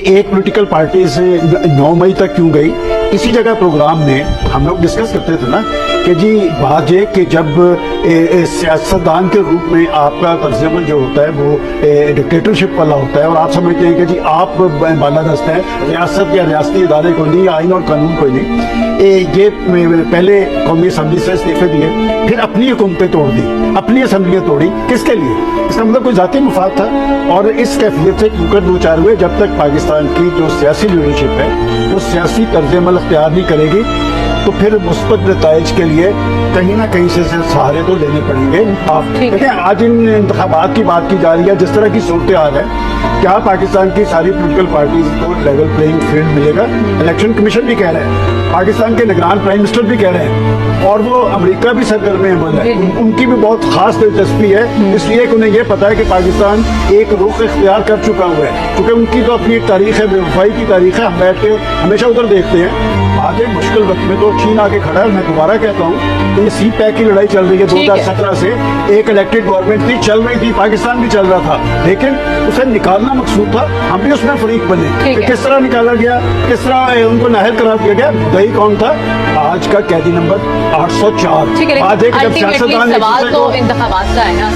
ایک political party سے 9 مئی تک کیوں گئی؟ اسی جگہ پروگرام میں ہم لوگ ڈسکس کرتے تھے نا کہ جی بات یہ کہ جب سیاستدان کے روپ میں آپ کا طرز عمل جو ہوتا ہے وہ ڈکٹیٹرشپ والا ہوتا ہے، اور آپ سمجھتے ہیں کہ جی آپ بالادست ہیں، ریاست یا ریاستی ادارے کوئی نہیں، آئین اور قانون کوئی نہیں، یہ پہلے قومی اسمبلی سے استعفے دیے، پھر اپنی حکومتیں توڑ دی، اپنی اسمبلیاں توڑی، کس کے لیے؟ اس کا مطلب کوئی ذاتی مفاد تھا، اور اس کیفیت سے کیوں کر دو چار ہوئے جب تک پاکستان کی جو سیاسی لیڈرشپ ہے وہ سیاسی طرز عمل اختیار نہیں کرے گی تو پھر مثبت نتائج کے لیے کہیں نہ کہیں سے سہارے تو لینے پڑیں گے۔ آپ دیکھیں آج ان انتخابات کی بات کی جا رہی ہے، جس طرح کی صورتحال ہے، کیا پاکستان کی ساری پولیٹیکل پارٹیز کو لیول پلینگ فیلڈ ملے گا؟ الیکشن کمیشن بھی کہہ رہے ہیں، پاکستان کے نگران پرائم منسٹر بھی کہہ رہے ہیں، اور وہ امریکہ بھی سرگرم عمل ہے، ان کی بھی بہت خاص دلچسپی ہے، اس لیے کہ انہیں یہ پتا ہے کہ پاکستان ایک رخ اختیار کر چکا ہوا ہے، کیونکہ ان کی تو اپنی تاریخ ہے، بے وفائی کی تاریخ ہے، ہم بیٹھ کے ہمیشہ ادھر دیکھتے ہیں۔ آج ایک مشکل وقت میں تو چین آ کے کھڑا ہے، میں دوبارہ کہتا ہوں یہ سی پیک کی لڑائی چل رہی ہے 2017 سے، ایک الیکٹڈ گورنمنٹ تھی، چل رہی تھی، پاکستان بھی چل رہا تھا، لیکن اسے نکالنا مقصود تھا، ہم بھی اس میں فریق بنے، کس طرح نکالا گیا، کس طرح ان کو نااہل قرار دیا گیا، دہی کون تھا؟ آج کا قیدی نمبر 804۔ ٹھیک ہے، لیکن الٹیمیٹلی سوال تو انتخابات کا ہے نا۔